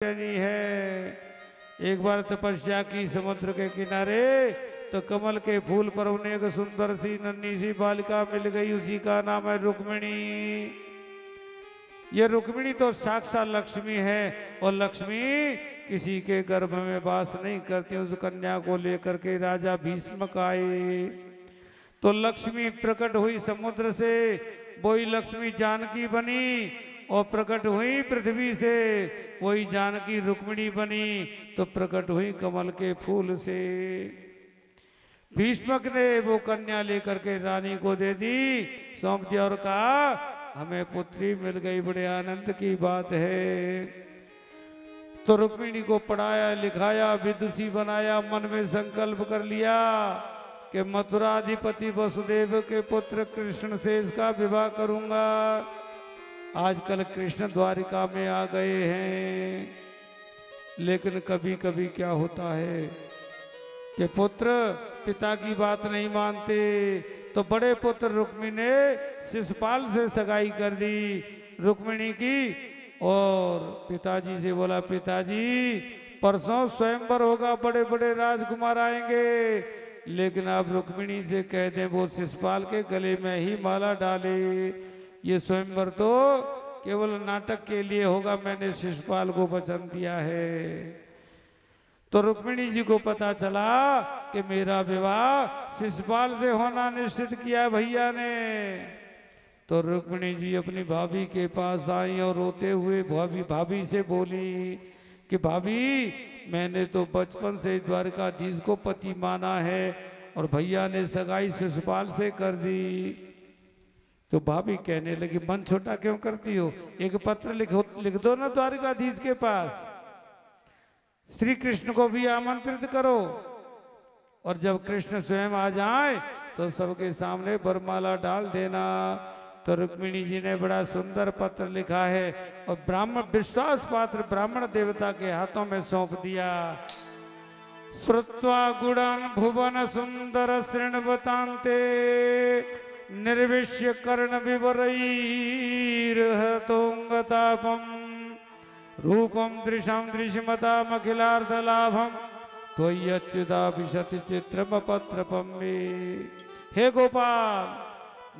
नहीं है। एक बार तपस्या की समुद्र के किनारे, तो कमल के फूल पर उन्हें एक सुंदर सी नन्ही सी बालिका मिल गई, उसी का नाम है रुक्मिणी। ये रुक्मिणी तो साक्षात लक्ष्मी है, और लक्ष्मी किसी के गर्भ में वास नहीं करती। उस कन्या को लेकर के राजा भीष्मक आए, तो लक्ष्मी प्रकट हुई समुद्र से, वही लक्ष्मी जानकी बनी, और प्रकट हुई पृथ्वी से, वही जानकी रुक्मिणी बनी, तो प्रकट हुई कमल के फूल से। भीष्मक ने वो कन्या लेकर के रानी को दे दी, सौंप दिया और कहा हमें पुत्री मिल गई, बड़े आनंद की बात है। तो रुक्मिणी को पढ़ाया लिखाया, विदुषी बनाया, मन में संकल्प कर लिया कि मथुराधिपति वसुदेव के पुत्र कृष्ण से इसका विवाह करूंगा। आजकल कृष्ण द्वारिका में आ गए हैं, लेकिन कभी कभी क्या होता है कि पुत्र पिता की बात नहीं मानते। तो बड़े पुत्र रुक्मिणी ने शिशुपाल से सगाई कर दी रुक्मिणी की, और पिताजी से बोला पिताजी परसों स्वयंवर होगा, बड़े बड़े राजकुमार आएंगे, लेकिन आप रुक्मिणी से कह दें वो शिशुपाल के गले में ही माला डाले। ये स्वयंवर तो केवल नाटक के लिए होगा, मैंने शिशुपाल को वचन दिया है। तो रुक्मिणी जी को पता चला कि मेरा विवाह शिशुपाल से होना निश्चित किया भैया ने। तो रुक्मिणी जी अपनी भाभी के पास आई और रोते हुए भाभी से बोली कि भाभी मैंने तो बचपन से द्वारकाधीश को पति माना है, और भैया ने सगाई शिशुपाल से कर दी। तो भाभी कहने लगी मन छोटा क्यों करती हो, एक पत्र लिख दो ना द्वारकाधीश के पास, श्री कृष्ण को भी आमंत्रित करो, और जब कृष्ण स्वयं आ जाए तो सबके सामने वरमाला डाल देना। तो रुक्मिणी जी ने बड़ा सुंदर पत्र लिखा है, और ब्राह्मण विश्वास पात्र ब्राह्मण देवता के हाथों में सौंप दिया। श्रुत्वा गुणान भुवन सुंदर श्रृणवतान्ते निर्विश्य कर्ण विवरैर्हतोंगतापम रूपम दृशम दृश्यमतामखिलार्थ लाभम त्वय्यच्युताभिशति चित्रम पत्रपम मे। हे गोपाल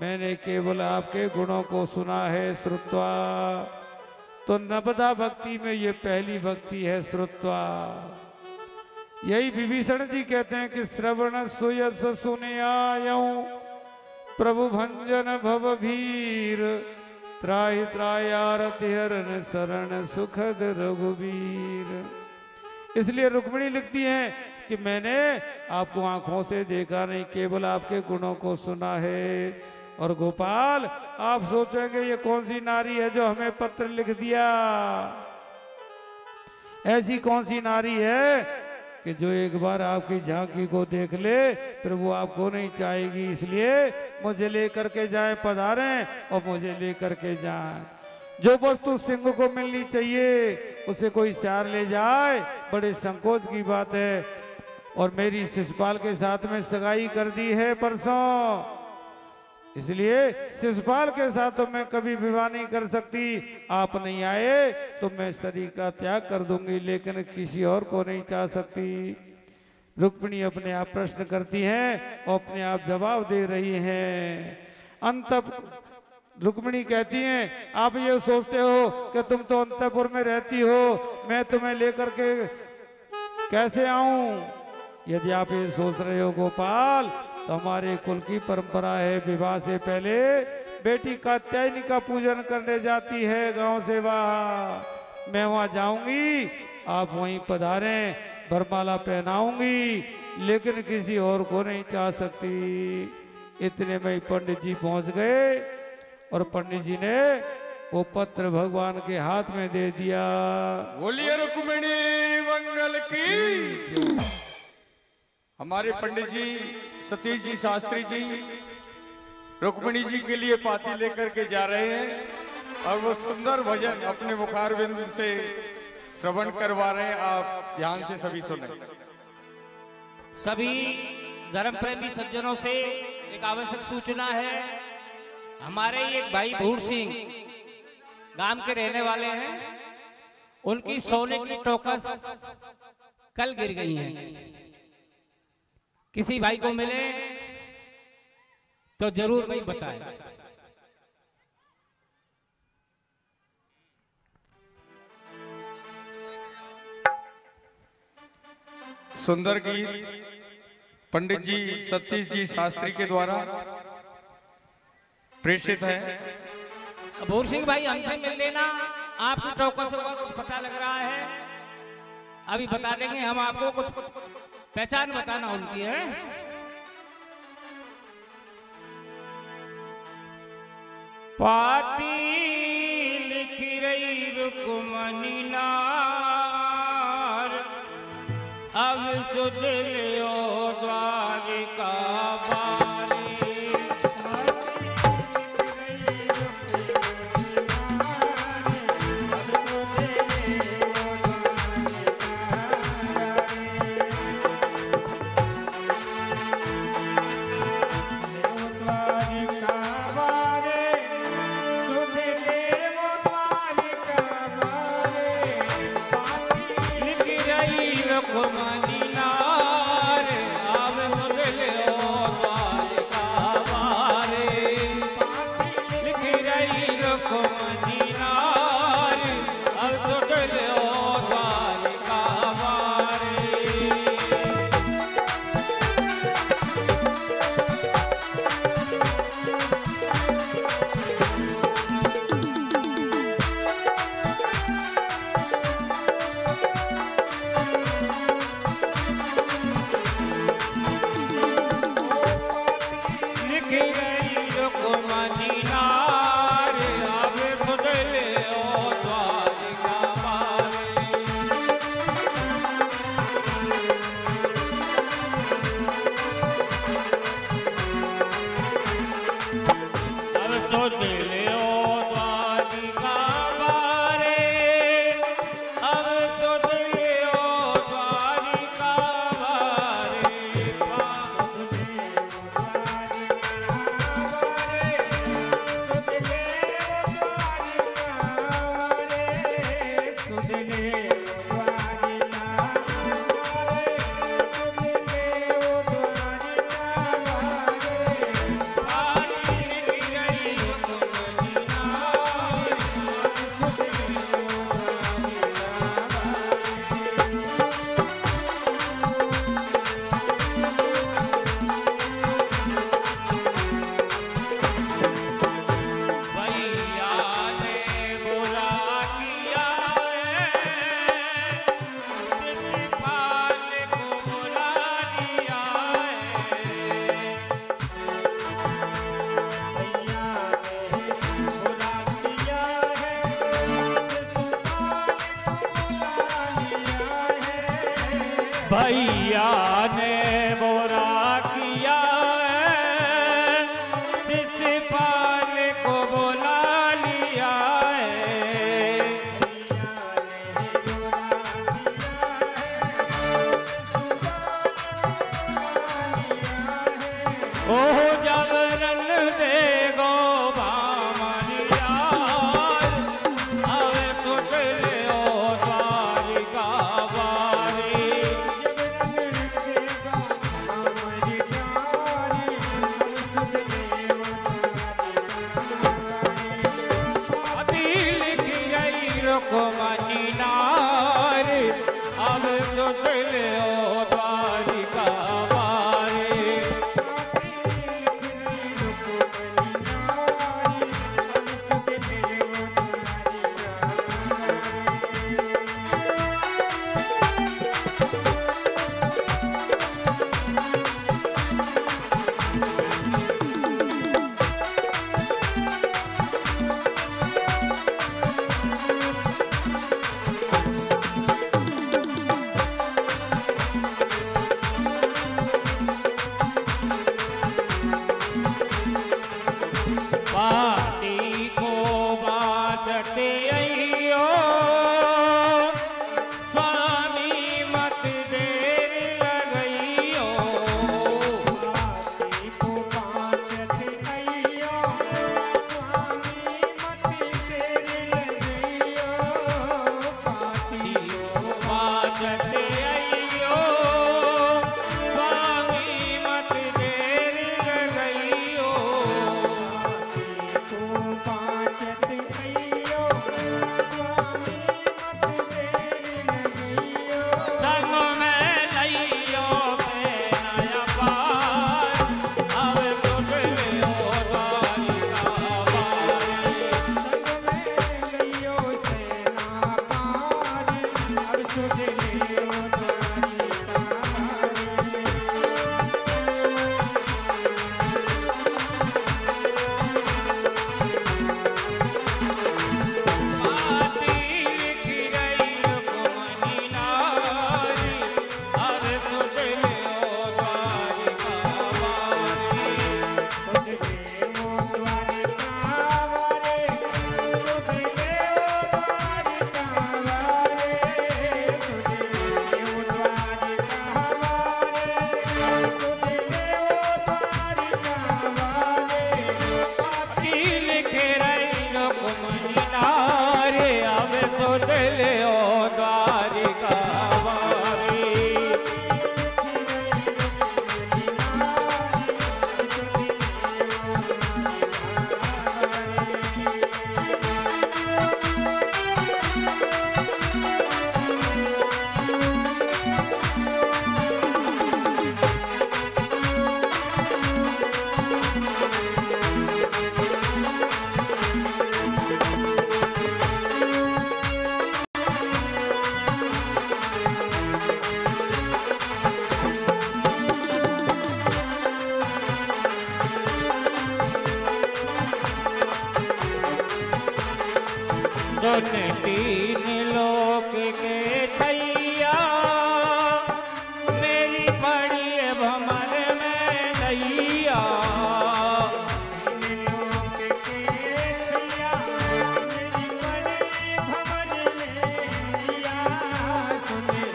मैंने केवल आपके गुणों को सुना है श्रुत्वा, तो नवदा भक्ति में ये पहली भक्ति है श्रुत्वा। यही विभीषण जी कहते हैं कि श्रवण सुयस सुनियायऊं प्रभु भंजन भवभीर त्राहि त्रायारति हरण शरण सुखद रघुवीर। इसलिए रुक्मिणी लिखती हैं कि मैंने आपको आंखों से देखा नहीं, केवल आपके गुणों को सुना है। और गोपाल आप सोचेंगे ये कौन सी नारी है जो हमें पत्र लिख दिया। ऐसी कौन सी नारी है कि जो एक बार आपकी झांकी को देख ले फिर वो आपको नहीं चाहेगी, इसलिए मुझे लेकर के जाए पधारें और मुझे लेकर के जाए। जो वस्तु सिंह को मिलनी चाहिए उसे कोई चार ले जाए, बड़े संकोच की बात है। और मेरी शिशुपाल के साथ में सगाई कर दी है परसों, इसलिए शिशुपाल के साथ तो मैं कभी विवाह नहीं कर सकती। आप नहीं आए तो मैं शरीर का त्याग कर दूंगी, लेकिन किसी और को नहीं चाह सकती। रुक्मिणी अपने आप प्रश्न करती हैं और अपने आप जवाब दे रही हैं। अंत रुक्मिणी कहती हैं आप ये सोचते हो कि तुम तो अंतपुर में रहती हो, मैं तुम्हें लेकर के कैसे आऊं। यदि आप ये सोच रहे हो गोपाल, तो हमारे कुल की परंपरा है विवाह से पहले बेटी कात्यायनी का पूजन करने जाती है गांव से बाहर। मैं वहां जाऊंगी, आप वहीं पधारें, वरमाला पहनाऊंगी, लेकिन किसी और को नहीं चाह सकती। इतने में पंडित जी पहुंच गए और पंडित जी ने वो पत्र भगवान के हाथ में दे दिया। बोलिए रुक्मिणी मंगल की। हमारे पंडित जी सतीश जी शास्त्री जी रुक्मिणी जी के लिए पाती लेकर के जा रहे हैं, और वो सुंदर भजन अपने मुखारबिंद से श्रवण करवा रहे हैं। आप ध्यान से सभी सुने। सभी धर्म प्रेमी सज्जनों से एक आवश्यक सूचना है। हमारे एक भाई भूर सिंह गांव के रहने वाले हैं, उनकी सोने की टोकस कल गिर गई है। किसी भाई को मिले तो जरूर भाई बताए। सुंदर गीत पंडित जी सतीश जी शास्त्री के द्वारा प्रेषित है। भूर सिंह भाई हमसे मिल लेना, आपकी टोकस से कुछ पता लग रहा है, अभी बता देंगे हम आपको, कुछ पहचान बताना उनकी है। पाती लिख रही रुक्मणी नार, अब सुध लियो द्वारिका बारी। भैया ने बोरा किया है, शिषपाल को बुला लिया है। ओह जागरण दे गो भामनिया, अब टूट लियो द्वारिका बारी। रुक्मणी नार, अब सुध लियो द्वारिका बारी। बाजत अइयो स्वामी मत देर लगइयो को बाजत अइयो स्वामी मत देर लगइयो संग में लइयो नया पार अब तुझ लियो द्वारिका बारी गइयो सेना पार अब सुध लियो द्वारिका आती लिख रही रुक्मणी नारी अब तुझ लियो द्वारिका बारी सुध लियो द्वारिका वारे सुध लियो द्वारिका वारे सुध लियो द्वारिका वारे सुध लियो द्वारिका वारे आती लिख रही रुक्मणी नारी अब तुझ लियो द्वारिका बारी सुन तीन लोक के छैया मेरी बड़ी भमर में नैया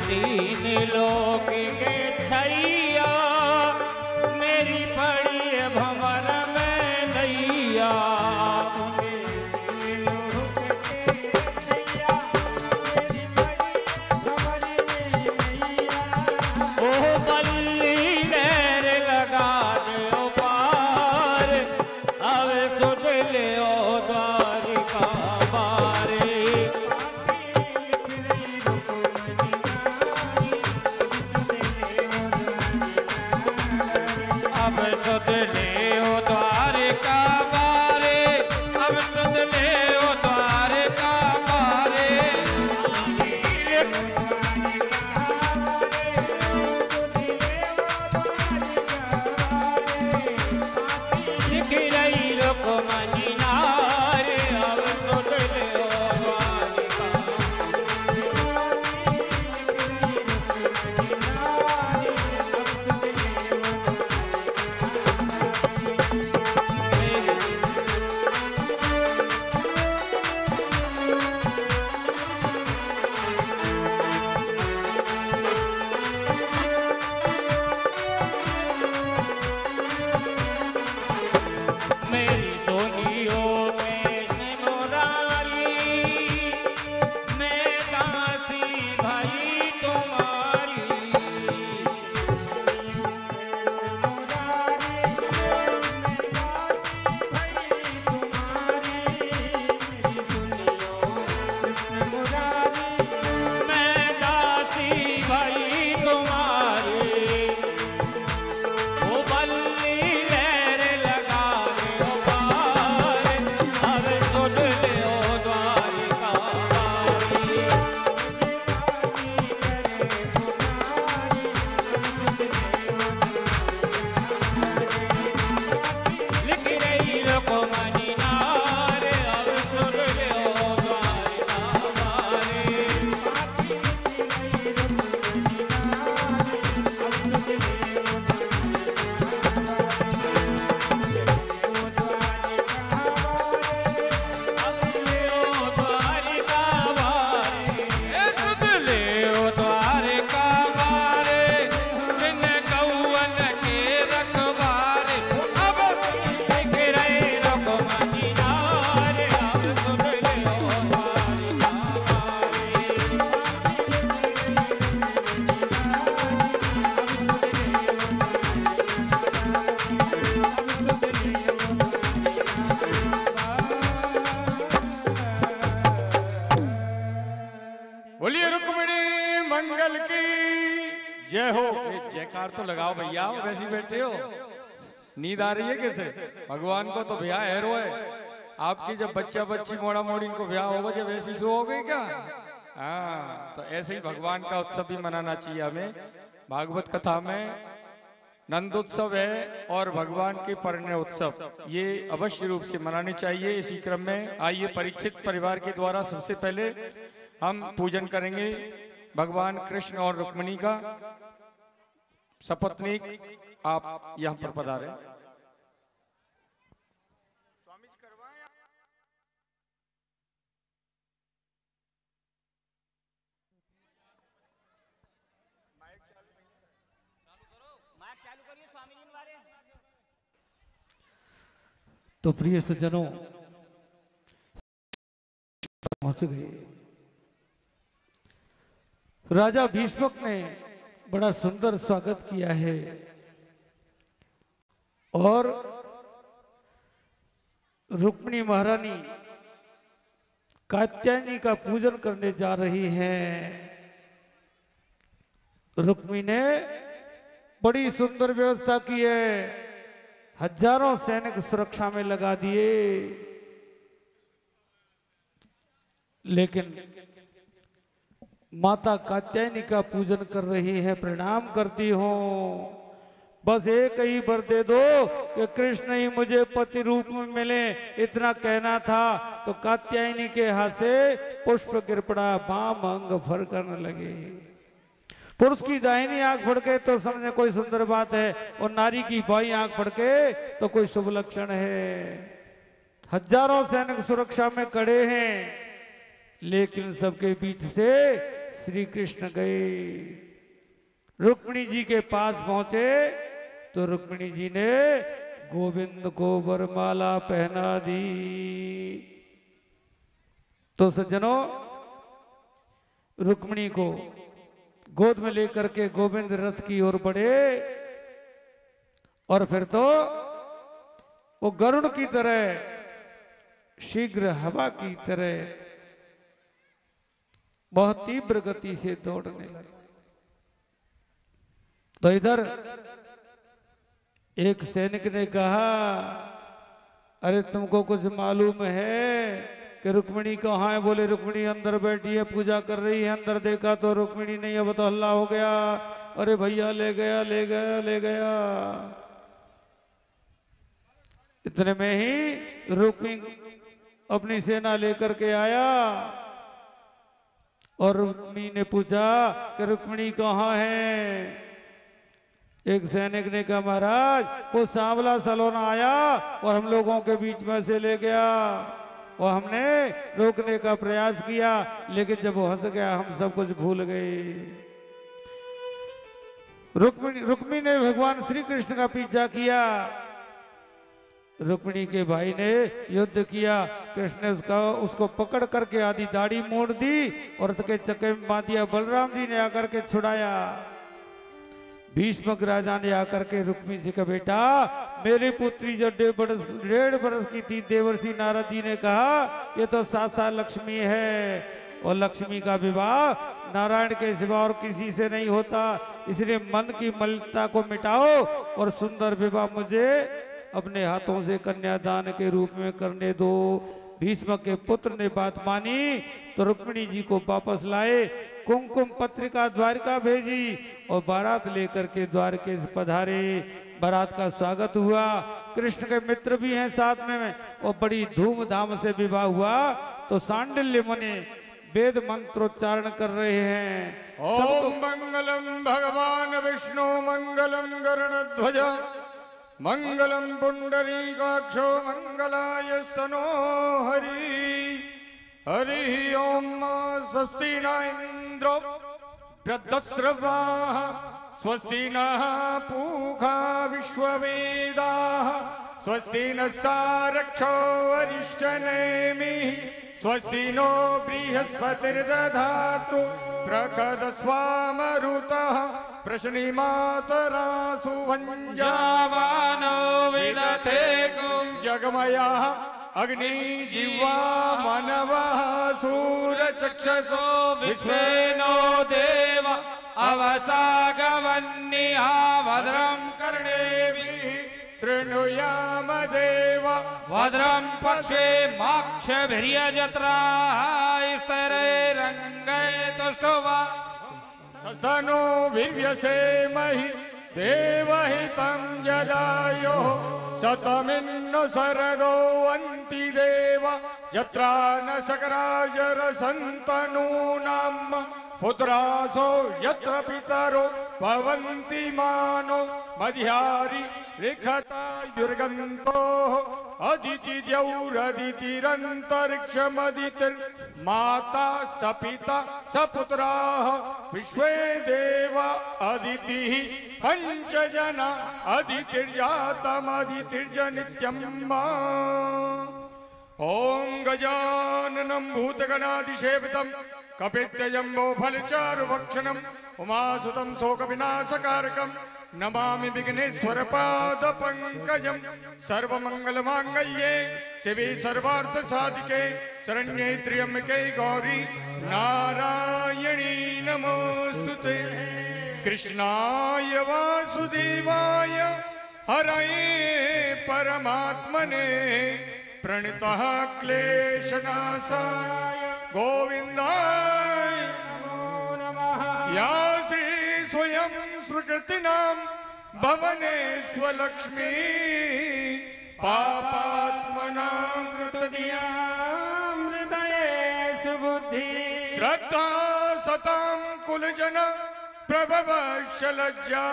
तीन लोक के छैया मेरी बड़ी भमर में नैया ओ बल्ली लहर लगा दो पार अब सुध लियो द्वारिका बारी अब सुध लियो द्वारिका बारी अब सुध लियो द्वारिका बारी रुक्मिणी मंगल की जय हो। जयकार तो लगाओ भैया, वैसे ही बैठे हो, नींद आ रही है कैसे? भगवान को तो ब्याह हैरो है। आपकी जब बच्चा बच्ची मोड़ा मोड़ी इनको ब्याह होगा जब ऐसी सो हो गई क्या? हाँ, तो ऐसे ही भगवान का उत्सव भी मनाना चाहिए हमें। भागवत कथा में नंदोत्सव है और भगवान के परिणय उत्सव, ये अवश्य रूप से मनाने चाहिए। इसी क्रम में आइए परीक्षित परिवार के द्वारा सबसे पहले हम पूजन करेंगे भगवान कृष्ण और रुक्मिणी का। सपत्नीक आप यहाँ पर पधारें। तो प्रिय सज्जनों, पहुंच गए। राजा भीष्मक ने बड़ा सुंदर स्वागत किया है और रुक्मिणी महारानी कात्यायनी का पूजन करने जा रही हैं। रुक्मिणी ने बड़ी सुंदर व्यवस्था की है, हजारों सैनिक सुरक्षा में लगा दिए, लेकिन माता कात्यायनी का पूजन कर रही है। प्रणाम करती हूं, बस एक ही वर दे दो कि कृष्ण ही मुझे पति रूप में मिले, इतना कहना था। तो कात्यायनी के हाथ से पुष्प गिर पड़ा, बाम अंग फड़कने लगे। पुरुष की दाहिनी आंख फड़के तो समझे कोई सुंदर बात है, और नारी की बाई आंख फड़के तो कोई शुभ लक्षण है। हजारों सैनिक सुरक्षा में खड़े हैं, लेकिन सबके बीच से श्री कृष्ण गए। रुक्मिणी जी के पास पहुंचे तो रुक्मिणी जी ने गोविंद को वरमाला पहना दी। तो सज्जनों, रुक्मिणी को गोद में लेकर के गोविंद रथ की ओर बढ़े, और फिर तो वो गरुड़ की तरह शीघ्र हवा की तरह बहुत तीव्र गति से दौड़ने लगे। तो इधर एक सैनिक ने कहा, अरे तुमको कुछ मालूम है कि रुक्मिणी कहाँ है? बोले रुक्मिणी अंदर बैठी है, पूजा कर रही है। अंदर देखा तो रुक्मिणी नहीं, अब तो हल्ला हो गया, अरे भैया ले गया ले गया ले गया। इतने में ही रुक्मिणी अपनी सेना लेकर के आया और रुक्मिणी ने पूछा कि रुक्मिणी कहाँ है? एक सैनिक ने कहा, महाराज वो सांवला सलोना आया और हम लोगों के बीच में से ले गया, और हमने रोकने का प्रयास किया, लेकिन जब वो हंस गया हम सब कुछ भूल गए। रुक्मिणी ने भगवान श्री कृष्ण का पीछा किया, रुक्मिणी के भाई ने युद्ध किया। कृष्ण ने उसको पकड़ करके आधी दाढ़ी मोड़ दी और के चक्के में बांध दिया। बलराम जी ने आकर के छुड़ाया। भीष्मक राजा ने आकर के रुक्मिणी से कहा, बेटा मेरी पुत्री जो 1.5 बरस की थी, देवर्षि नारद जी ने कहा ये तो साक्षात लक्ष्मी है, और लक्ष्मी का विवाह नारायण के सिवा और किसी से नहीं होता, इसलिए मन की मलिनता को मिटाओ और सुंदर विवाह मुझे अपने हाथों से कन्यादान के रूप में करने दो। भीष्म के पुत्र ने बात मानी तो रुक्मिणी जी को वापस लाए, कुमकुम पत्रिका द्वारका भेजी और बारात लेकर के द्वारके से पधारे। बारात का स्वागत हुआ, कृष्ण के मित्र भी हैं साथ में, और बड़ी धूमधाम से विवाह हुआ। तो सांडिल्य मुनि वेद मंत्रोच्चारण कर रहे हैं। ओम मंगलम भगवान विष्णु मंगलम गरुड़ध्वज मंगलम पुंडरीकाक्षो मंगलाय स्तनो हरि हरि ओम स्वस्ति न इंद्रो वृद्धस्रवाः स्वस्ति नः पूषा विश्ववेदाः स्वस्ति नस्तारक्षो वरिष्ठनेमिः स्वस्ति नो बृहस्पतिर्दधातु प्रखदस्वामरुतः प्रश्निमातरा सुभञ्जावानो विदथे कुं जगमयः अग्नि जिह्वा मनवा सूर चक्षसो विश्वेनो देव अवसागवन्निहा भद्रं कर्णेभिः शृणुयाम देव भद्रं पक्षे माक्षभिर्यजत्राः स्थिरैरङ्गैस्तुष्टुवा सस्तनो वीर्यसेमहि देवहितं जदायुः शतमिन्नो शरदो अन्ति देव यत्रा न शकराजरसन्तनूनां पुत्रासो यत्र पितरो भवन्ति मानो मध्यारि रिखतायुर्गन्तोः अदितिद्यौरदितिरन्तरिक्षमदितिर्माता सपिता सपुत्राः विश्वे देव अदितिः पञ्चजना अदितिर्जातमदितिर्जनित्यं मा ॐ गजाननं भूतगणाधिसेवितं कपित्यजम्बो फलचारुभक्षणम् उमासुतं शोकविनाशकारकं नमामि विघ्नेश्वरपादपङ्कजं सर्वमङ्गलमाङ्गल्ये शिवे सर्वार्थसाधिके शरण्ये त्र्यम्बके गौरी नारायणी नमोस्तुते। कृष्णाय वासुदेवाय हरये परमात्मने प्रणतः क्लेशनाशाय गोविन्दाय या श्री स्वयं सुकृतिनां भवनेश्वलक्ष्मी पापात्मनां कृतधियां हृदये सुबुद्धि श्रद्धा सतां कुलजन प्रभवशलज्जा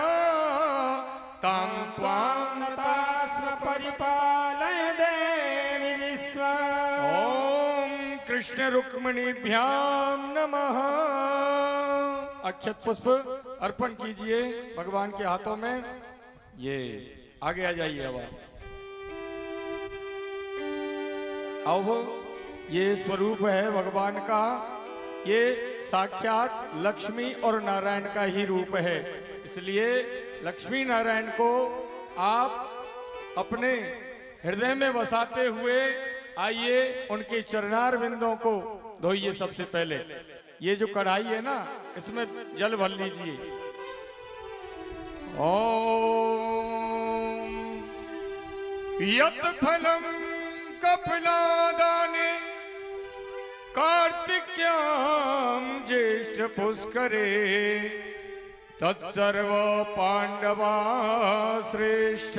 तां त्वां नतास्म परिपालय देवी विश्व। ओम कृष्ण रुक्मिणीभ्यां नमः। अक्षत पुष्प अर्पण कीजिए भगवान के हाथों में। ये आगे आ जाइए अब आओ। ये स्वरूप है भगवान का, ये साक्षात लक्ष्मी और नारायण का ही रूप है। इसलिए लक्ष्मी नारायण को आप अपने हृदय में बसाते हुए आइए उनके चरणार बिंदों को धोइए। सबसे पहले ये जो कढ़ाई है ना, इसमें जल भर लीजिए। ओम यत् फलम कपिलादाने कार्तिक्यां ज्येष्ठ पुष्करे तत्सर्व पांडवा श्रेष्ठ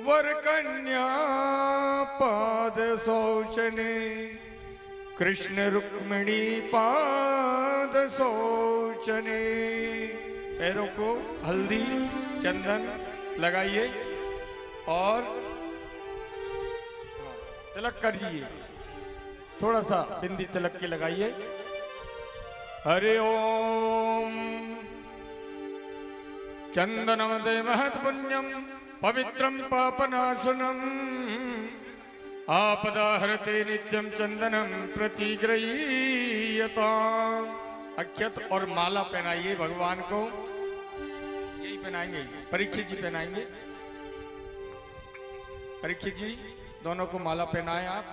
वरकन्या पाद शौचने कृष्ण रुक्मिणी पाद शौचने। पैरों को हल्दी चंदन लगाइए और तिलक करिए। थोड़ा सा बिंदी तिलक की लगाइए। हरि ओम चंदनमदे महत् पुण्यम पवित्रम पापनाशनम आपदाहरते नित्यम चंदनम प्रतिगृह्यताम्। अक्षत और माला पहनाइए भगवान को। यही पहनाएंगे, परीक्षित जी पहनाएंगे। परीक्षित जी दोनों को माला पहनाए आप।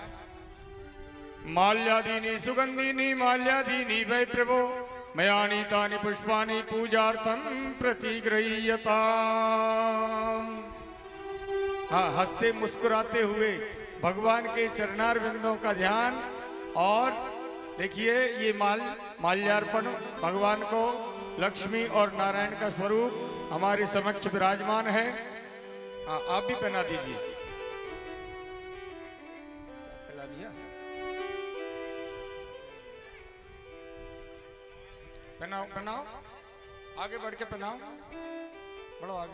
माल्यादीनि सुगंधीनि माल्यादीनि वै प्रभो मयानि तानि पुष्पाणि पूजार्थं प्रतिगृह्यताम्। हाँ, हंसते मुस्कुराते हुए भगवान के चरणार बिंदों का ध्यान। और देखिए ये माल्यार्पण भगवान को लक्ष्मी और नारायण का स्वरूप हमारे समक्ष विराजमान है। हाँ, आप भी पहना दीजिए। पहना दिया? पहनाओ पहनाओ, आगे बढ़ के पहनाओ, बढ़ो आगे,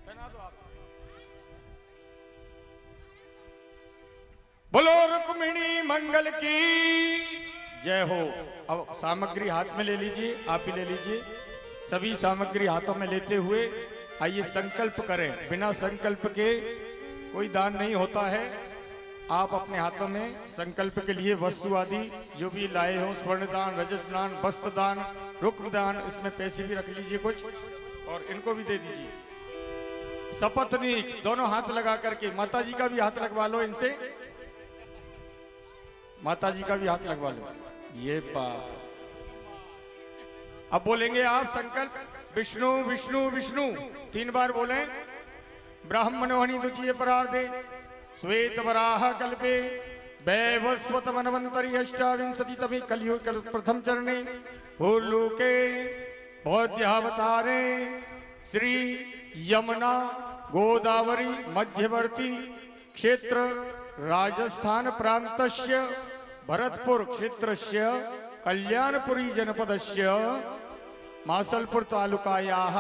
पहना दो आप। बोलो रुक्मिणी मंगल की जय हो। अब सामग्री हाथ में ले लीजिए, आप भी ले लीजिए। सभी सामग्री हाथों में लेते हुए आइए संकल्प करें। बिना संकल्प के कोई दान नहीं होता है। आप अपने हाथों में संकल्प के लिए वस्तु आदि जो भी लाए हो, स्वर्ण दान, रजत दान, वस्त्र दान, रुक्म दान, इसमें पैसे भी रख लीजिए कुछ और इनको भी दे दीजिए। सपत्नीक, दोनों हाथ लगा करके, माता जी का भी हाथ लगवा लो इनसे, माता जी का भी हाथ लगवा लो। ये बात अब बोलेंगे आप संकल्प, विष्णु विष्णु विष्णु 3 बार बोलें। ब्राह्मणोहनि द्वितीय परार्धे श्वेत वराह कल्पे वैवस्वत मनवंतरि अष्टाविंशति तमे कलियुग प्रथम चरणे भूलोके बौद्धावतारे श्री यमुना गोदावरी मध्यवर्ती क्षेत्र राजस्थान प्रांतस्य भरतपुर क्षेत्रस्य कल्याणपुरी जनपदस्य मासलपुर तालुकायाः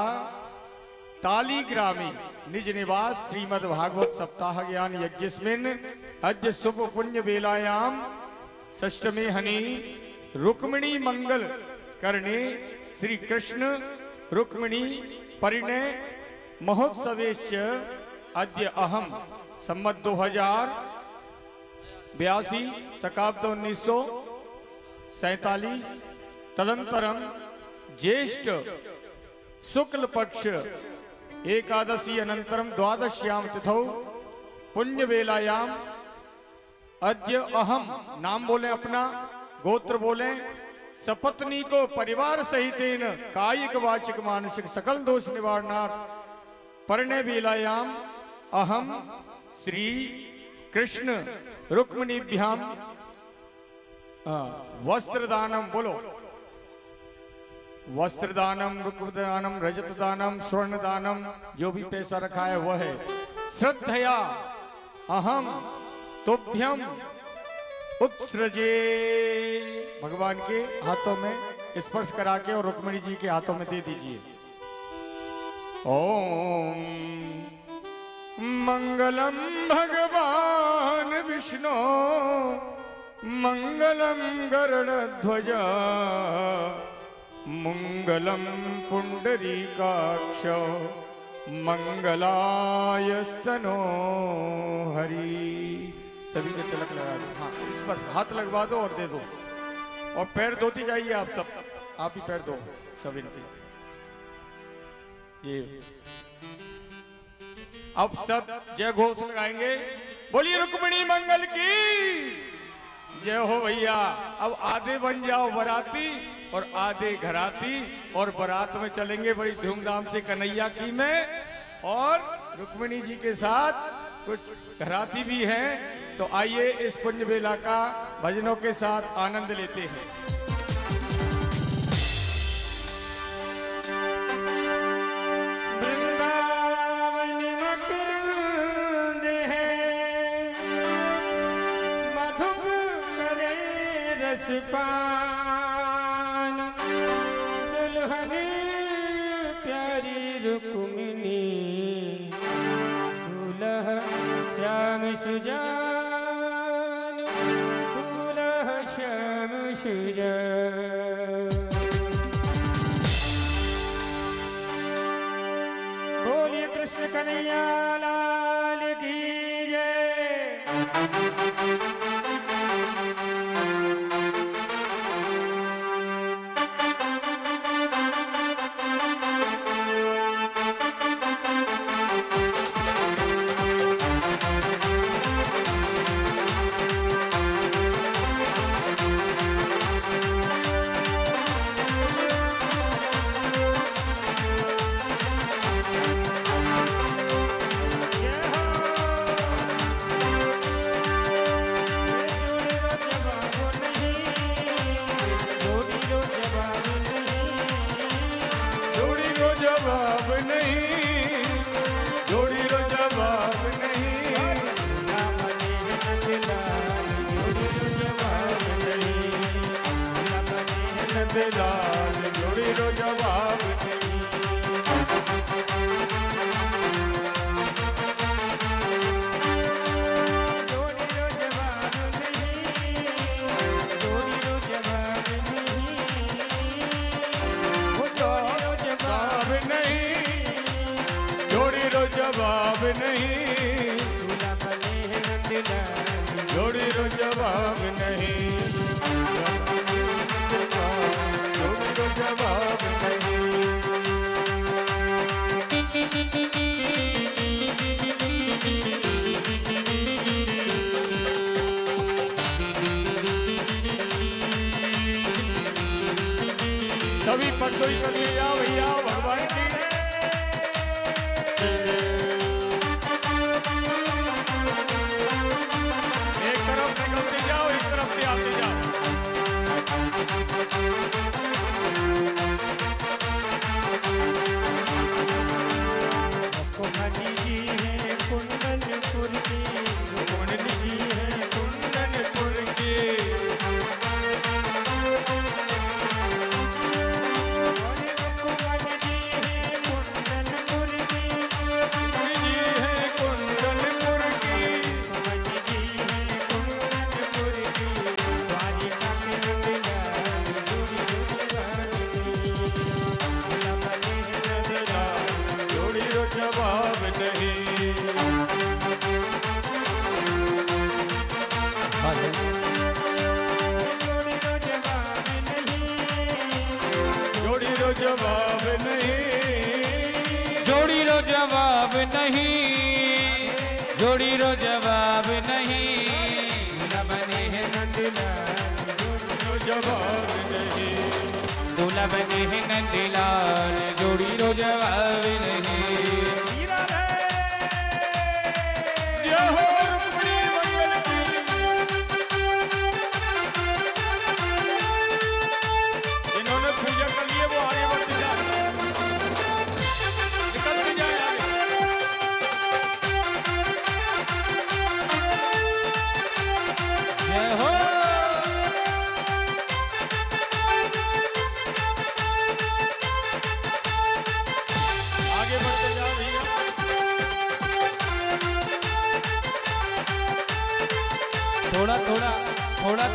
ताली ग्रामे निज निवास श्रीमद् भागवत सप्ताह ज्ञान यज्ञस्मिन् अद्य शुभ पुण्य वेलायां षष्ठमे हनि रुक्मिणी मंगल करणे श्री कृष्ण रुक्मिणी परिणय महोत्सवेश्च अद्य अहम सम्मत 2082 शकाब्द 1947 तदंतरम ज्येष्ठ शुक्ल पक्ष एकादशी अनंतरम द्वादश्याम तिथौ पुण्य वेलायाम अद्य अहम, नाम बोले अपना, गोत्र बोले, सपत्नी को परिवार सहितेन कायिक वाचिक मानसिक सकल दोष निवारणार्थ परिणय वेलायाम अहम श्री कृष्ण रुक्मिणीभ्याम वस्त्रदानम, बोलो, वस्त्रदानम, रुक्मदानम, रजत दानम, स्वर्ण दानम, जो भी पैसा रखा है वह है, श्रद्धया अहम तुभ्यम उत्सृजे, भगवान के हाथों में स्पर्श करा के और रुक्मिणी जी के हाथों में दे दीजिए। ओम मंगलम भगवान विष्णु मंगलम गरुड़ध्वज मंगलम पुंडरीकाक्ष मंगलायस्तनो हरि। सभी के तिलक लगा दो, हाँ इस पर हाथ लगवा दो और दे दो, और पैर धोती जाइए आप सब, आप ही पैर दो सब इनके। ये अब सब जय घोष लगाएंगे, बोलिए रुक्मिणी मंगल की जय हो भैया। अब आधे बन जाओ बराती और आधे घराती, और बारात में चलेंगे बड़ी धूमधाम से कन्हैया की में, और रुक्मिणी जी के साथ कुछ घराती भी हैं। तो आइए इस पुण्य बेला का भजनों के साथ आनंद लेते हैं। पान दुल्हनी प्यारी रुक्मिणी दूल्हा श्याम सुजान, दूल्हा श्याम सुजान। बोलिए कृष्ण कन्हैया लाल की जय। जवाब नहीं, जोड़ी रो जवाब नहीं, जोड़ी रो जवाब नहीं। सभी पटोई कर ले जाओ भैया भगवान की। एक तरफ निकलते जाओ, एक तरफ से आते जाओ। रुक्मणी जी है कुंदनपुर की, रुक्मणी जी है कुंदनपुर की। जवाब नहीं, जोड़ी रो जवाब नहीं, जोड़ी रो जवाब नहीं, जोड़ी रो जवाब नहीं, दूल्हा बने हैं नंदलाल, रो जवाब नहीं, दूल्हा बने हैं नंदलाल, जोड़ी रो जवाब नहीं।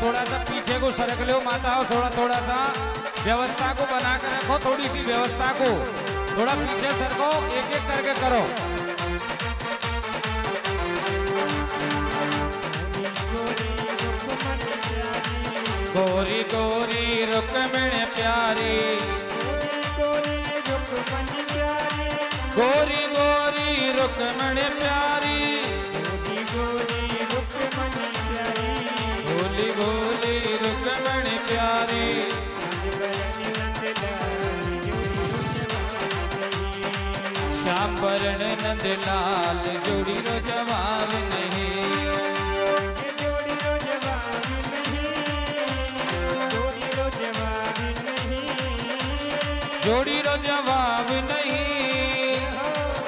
थोड़ा सा पीछे को सरक लो माता हो, थोड़ा सा व्यवस्था को बना कर रखो, थोड़ी सी व्यवस्था को थोड़ा पीछे सरको, एक एक करके करो। गोरी गोरी रुक्मिणी प्यारी, गोरी गोरी रुक्मिणी प्यारी, भोली भोली रुक्मिणी प्यारी। श्याम वरण नंदलाल, जोड़ी रो जवाब नहीं, जोड़ी रो जवाब नहीं,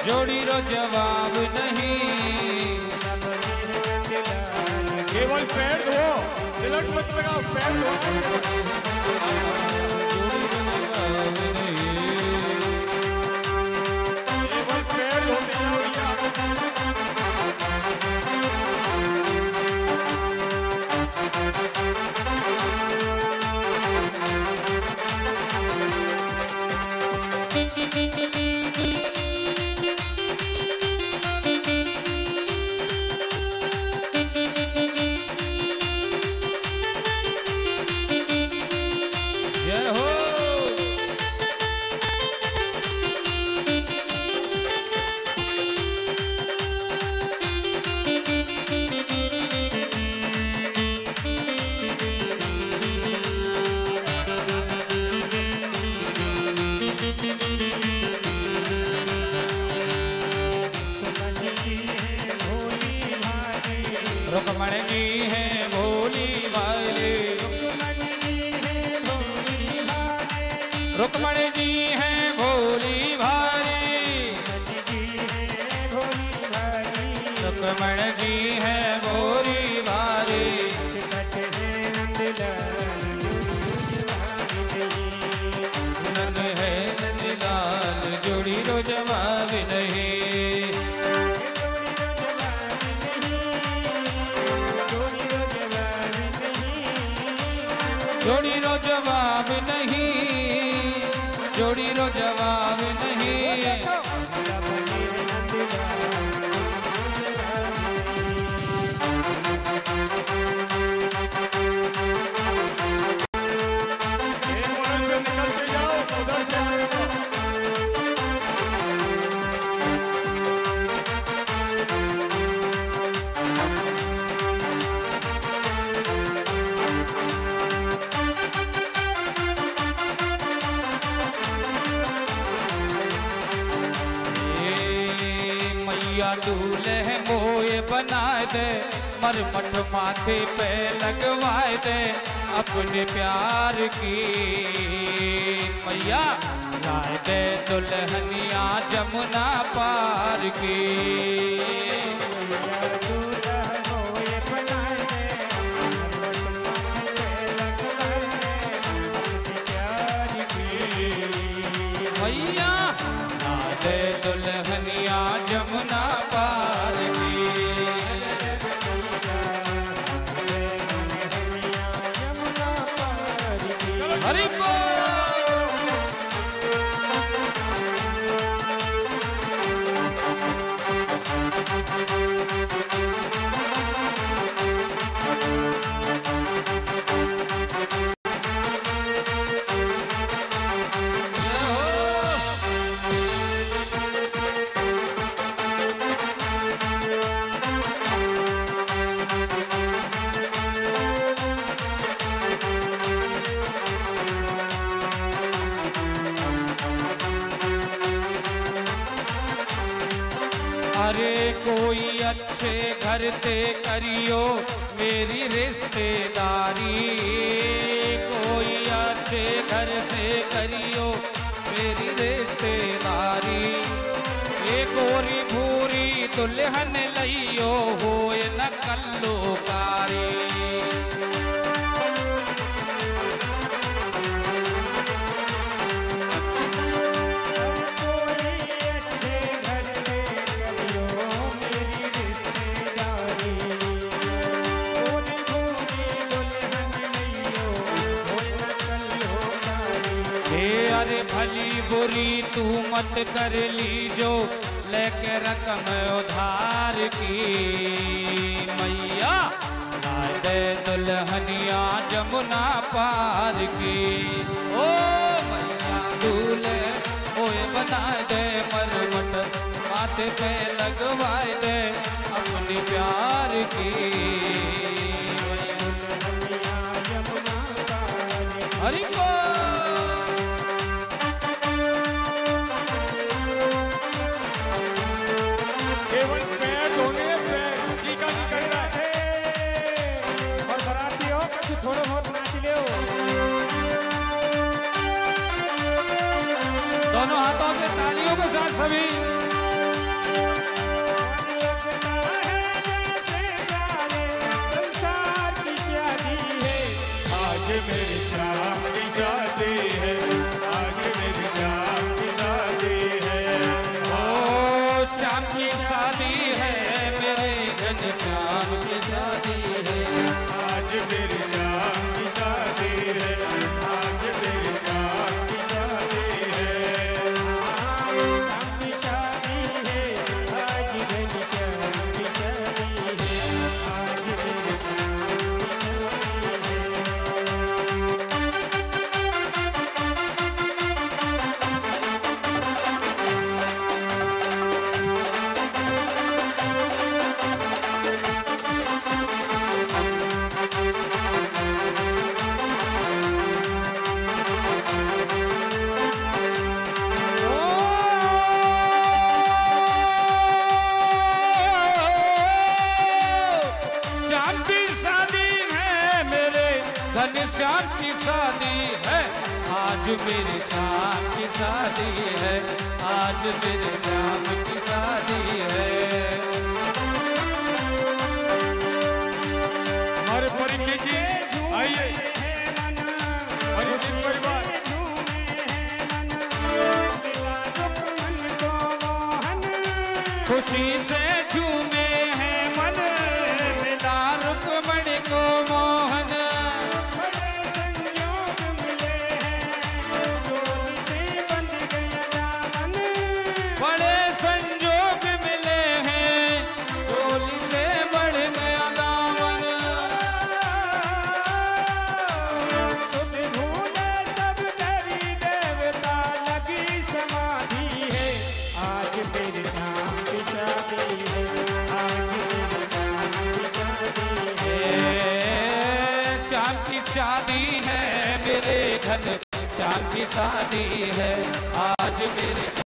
जोड़ी रो जवाब नहीं। केवल पैर धो, तिलक मत लगाओ, पैर धो। केवल पैर धोते जाओ रुक्मिणी जी है भोली भाली, रुक्मिणी जी है भोली भाली, रुक्मिणी जी है भोली भाली। नंद है नंदलाल, जोड़ी रो जवाब नहीं, जोड़ी रो जवाब नहीं, जोड़ी मैया दूल्हे मोए बनाए दे, मरमट माथे पे लगवाए दे अपने प्यार की। मैया लाए दे दुल्हनिया जमुना पार की। मैया लाए दे दुल्हनिया जमुना पार की। हरि बोल। अरे कोई अच्छे घर से करियो मेरी रिश्तेदारी, कोई अच्छे घर से करियो मेरी रिश्तेदारी। एक गोरी भूरी दुल्हन लइयो होए न कल्लोकारी। अरे भली बुरी तू मत कर लीजो लेके रकम उधार की। मैया लाए दे दुल्हनिया जमुना पार की। ओ मैया दूल्हे ओए बनाए दे, मरमट माथे पे लगवाए दे अपने प्यार की। हरि बोल। केवल पैर धोने, पैर टीका नहीं करना है। और बराती हो कुछ थोड़ा बहुत नाच ले। दोनों हाथों से तालियों के साथ सभी। आज मेरी शाम की शादी है, आज मेरी शाम की शादी है। ओ शाम की शादी है, मेरे घनश्याम की शादी है। आज मेरी शाम की शादी है, आज मेरी शाम की शादी है। शाम की शादी है, आज मेरी शाम की शादी है। आज मेरी घनश्याम की शादी है, आज मेरे श्याम की शादी है। आज मेरे श्याम की शादी है। हमारे परिंदे जी आइए। परिंदे परिवार खुशी से झूमे हैं मन, मिला रुक्मणी को मोहन। बड़े संजोग मिले हैं, डोली से बढ़ गया दामन। तुम भूले सब तेरी देवता लगी समाधि है। आज मेरे नाम की शादी है, आज मेरे नाम की शादी है। श्याम की शादी है, मेरे घन श्याम की शादी है। आज मेरे